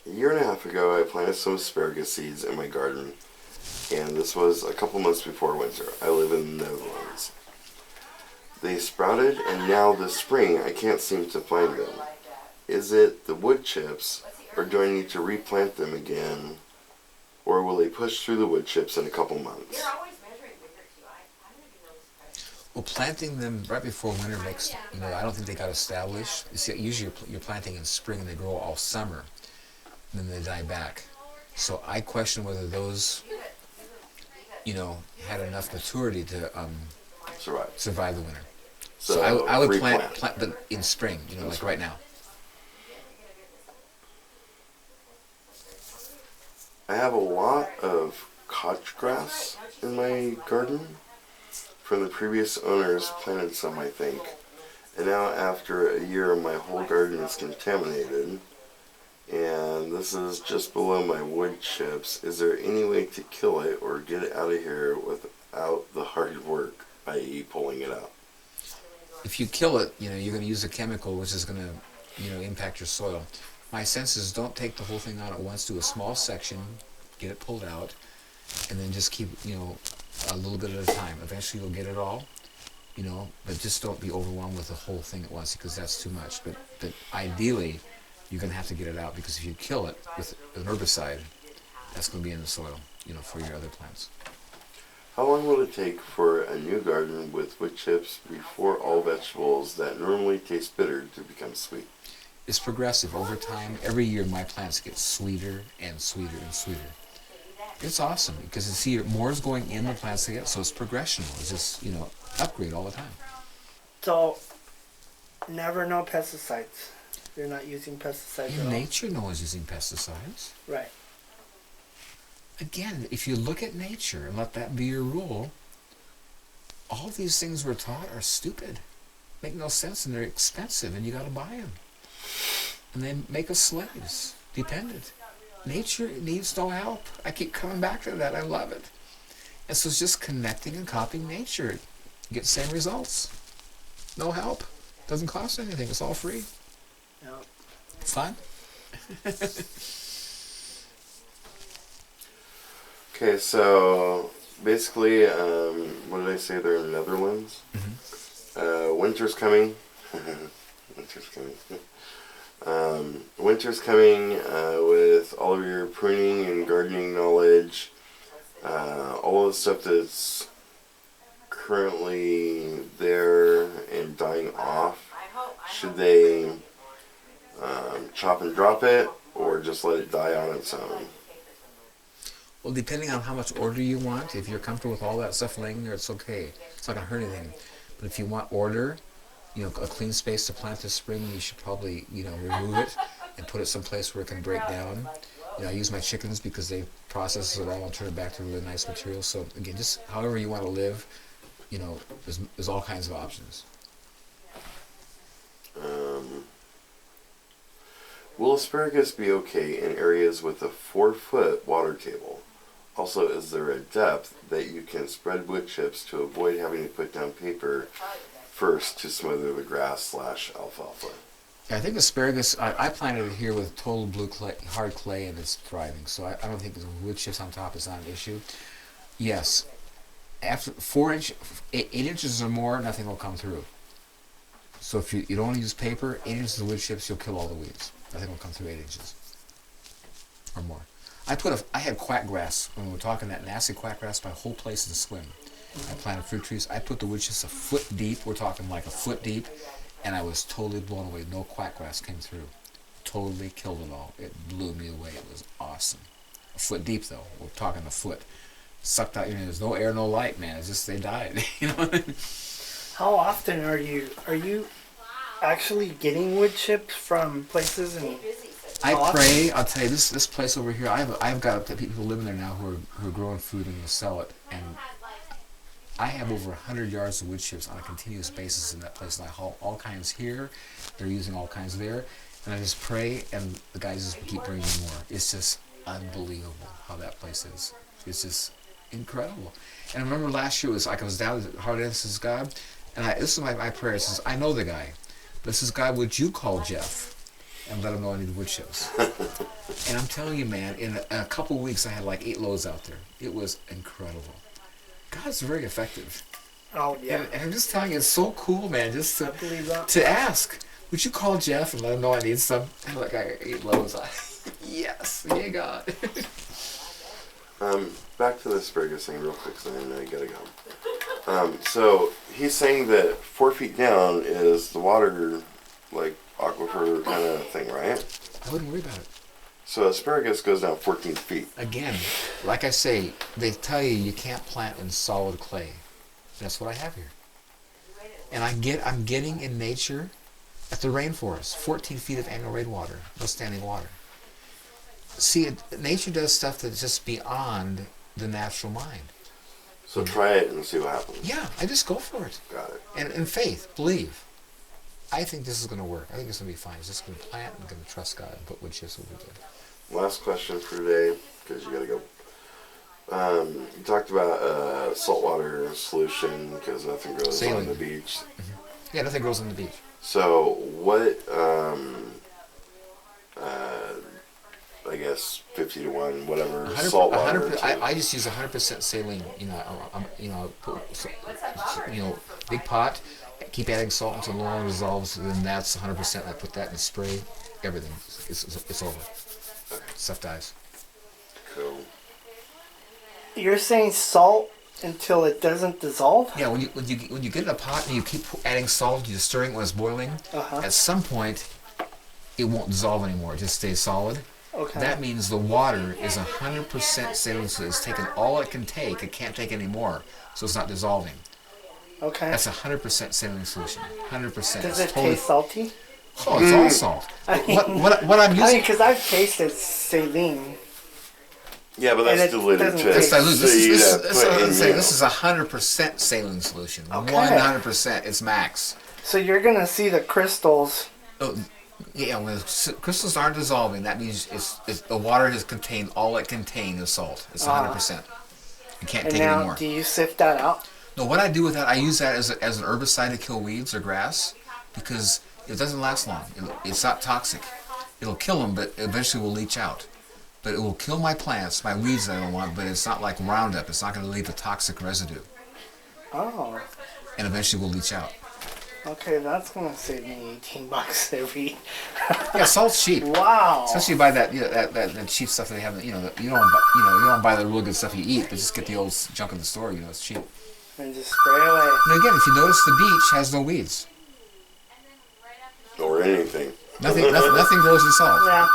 A year and a half ago, I planted some asparagus seeds in my garden, and this was a couple months before winter. I live in the Netherlands. They sprouted, and now this spring I can't seem to find them. Is it the wood chips, or do I need to replant them again, or will they push through the wood chips in a couple months? Well, planting them right before winter makes, I don't think they got established. You see, usually you're planting in spring and they grow all summer, and then they die back. So I question whether those, had enough maturity to survive the winter. So I would plant them in spring, like right now. I have a lot of Gautschi grass in my garden. From the previous owners planted some, I think. And now after a year, my whole garden is contaminated. And this is just below my wood chips. Is there any way to kill it or get it out of here without the hard work, i.e. pulling it out? If you kill it, you're going to use a chemical which is going to, impact your soil. My sense is don't take the whole thing out at once. Do a small section, get it pulled out, and then just keep, a little bit at a time. Eventually you'll get it all, but just don't be overwhelmed with the whole thing at once because that's too much. But ideally, you're going to have to get it out because if you kill it with an herbicide, that's going to be in the soil, for your other plants. How long will it take for a new garden with wood chips before all vegetables that normally taste bitter to become sweet? It's progressive over time. Every year my plants get sweeter and sweeter and sweeter. It's awesome because you see more is going in the plants they get, so it's progression. It's just, upgrade all the time. So, never no pesticides. You're not using pesticides at all? In nature, no one's using pesticides. Right. Again, if you look at nature and let that be your rule, all these things we're taught are stupid. Make no sense and they're expensive and you got to buy them. And they make us slaves, dependent. Nature needs no help. I keep coming back to that. I love it. And so it's just connecting and copying nature. You get the same results. No help. Doesn't cost anything. It's all free. Yep. Fun. Okay, so basically, what did I say? They're in the Netherlands. Mm-hmm. Winter's coming. Winter's coming with all of your pruning and gardening knowledge, all of the stuff that's currently there and dying off. Should they chop and drop it or just let it die on its own? Well, depending on how much order you want, if you're comfortable with all that stuff laying there, it's okay. It's not going to hurt anything. But if you want order, a clean space to plant this spring, you should probably, remove it and put it someplace where it can break down. I use my chickens because they process it all and turn it back to really nice material. So again, just however you want to live, there's all kinds of options. Will asparagus be okay in areas with a 4-foot water table? Also, is there a depth that you can spread wood chips to avoid having to put down paper first to smother the grass/alfalfa? Yeah, I think asparagus, I planted it here with total blue clay, hard clay, and it's thriving. So I don't think the wood chips on top is not an issue. Yes, after 8 inches or more, nothing will come through. So if you don't want to use paper, 8 inches of wood chips, you'll kill all the weeds. Nothing will come through 8 inches or more. I had quackgrass when we were talking that nasty quackgrass. My whole place is a swim. I planted fruit trees. I put the wood chips a foot deep. We're talking like a foot deep, and I was totally blown away. No quackgrass came through. Totally killed it all. It blew me away. It was awesome. A foot deep though. We're talking a foot. Sucked out. There's no air, no light, man. It's just they died. How often are you actually getting wood chips from places and? I pray. I'll tell you this place over here. I've got people living there now who are growing food and will sell it, and I have over 100 yards of wood chips on a continuous basis in that place, and I haul all kinds here. They're using all kinds there, and I just pray, and the guys just keep bringing more. It's just unbelievable how that place is. It's just incredible. And I remember last year it was like I was down at Heart Answers God, and this is my prayer. It says, I know the guy, but it says, God, would you call Jeff and let him know I need wood chips? And I'm telling you, man, in a couple weeks, I had like 8 loads out there. It was incredible. God's very effective. Oh, yeah. And I'm just telling you, it's so cool, man, just I believe that. to ask. Would you call Jeff and let him know I need some? And like, I got 8 loads. Yes, yeah, God. Back to the asparagus thing real quick, so I know you gotta go. So he's saying that 4 feet down is the water, like aquifer kind of thing, right? I wouldn't worry about it. So asparagus goes down 14 feet. Again, like I say, they tell you can't plant in solid clay. That's what I have here. And I'm getting in nature at the rainforest, 14 feet of annual rainwater, no standing water. See, nature does stuff that's just beyond the natural mind. So try it and see what happens. Yeah, I just go for it. Got it. And in faith, believe. I think this is going to work. I think it's going to be fine. It's just going to plant and going to trust God and put wood chips will be good. Last question for today, because you gotta go. You talked about saltwater solution because nothing grows Saline. on the beach. Mm-hmm. Yeah, nothing grows on the beach. So what? I guess 50 to 1, whatever. 100, Salt water. 100%, I just use 100% saline. Big pot. Keep adding salt until the water dissolves. And then that's 100%. I put that in spray. Everything. It's over. Stuff dies. Cool. You're saying salt until it doesn't dissolve? Yeah, when you get in a pot and you keep adding salt, you're stirring when it's boiling. At some point, it won't dissolve anymore. It just stays solid. Okay. That means the water is 100% saline. So it's taken all it can take. It can't take any more. So it's not dissolving. Okay. That's 100% saline solution. 100%. Does it taste salty? Oh, it's all salt. What I'm using? Because I've tasted saline. Yeah, but And that's it diluted doesn't too. taste- This is 100% saline solution. Okay. 100%. It's max. So you're gonna see the crystals. Oh, yeah, when crystals aren't dissolving, that means the water has contained all it contained is salt. It's 100%. You can't And take any now, more. do you sift that out? No, what I do with that, I use that as an herbicide to kill weeds or grass because it doesn't last long. It's not toxic. It'll kill them, but eventually will leach out. But it will kill my plants, my weeds that I don't want, but it's not like Roundup. It's not going to leave a toxic residue. Oh. And eventually will leach out. Okay, that's gonna save me $18 every. Yeah, salt's cheap. Wow. Especially buy that cheap stuff that they have. You don't buy the real good stuff you eat, but just get the old junk in the store. It's cheap. And just spray away. And again, if you notice, the beach has no weeds. Or anything. Nothing grows in salt. Yeah.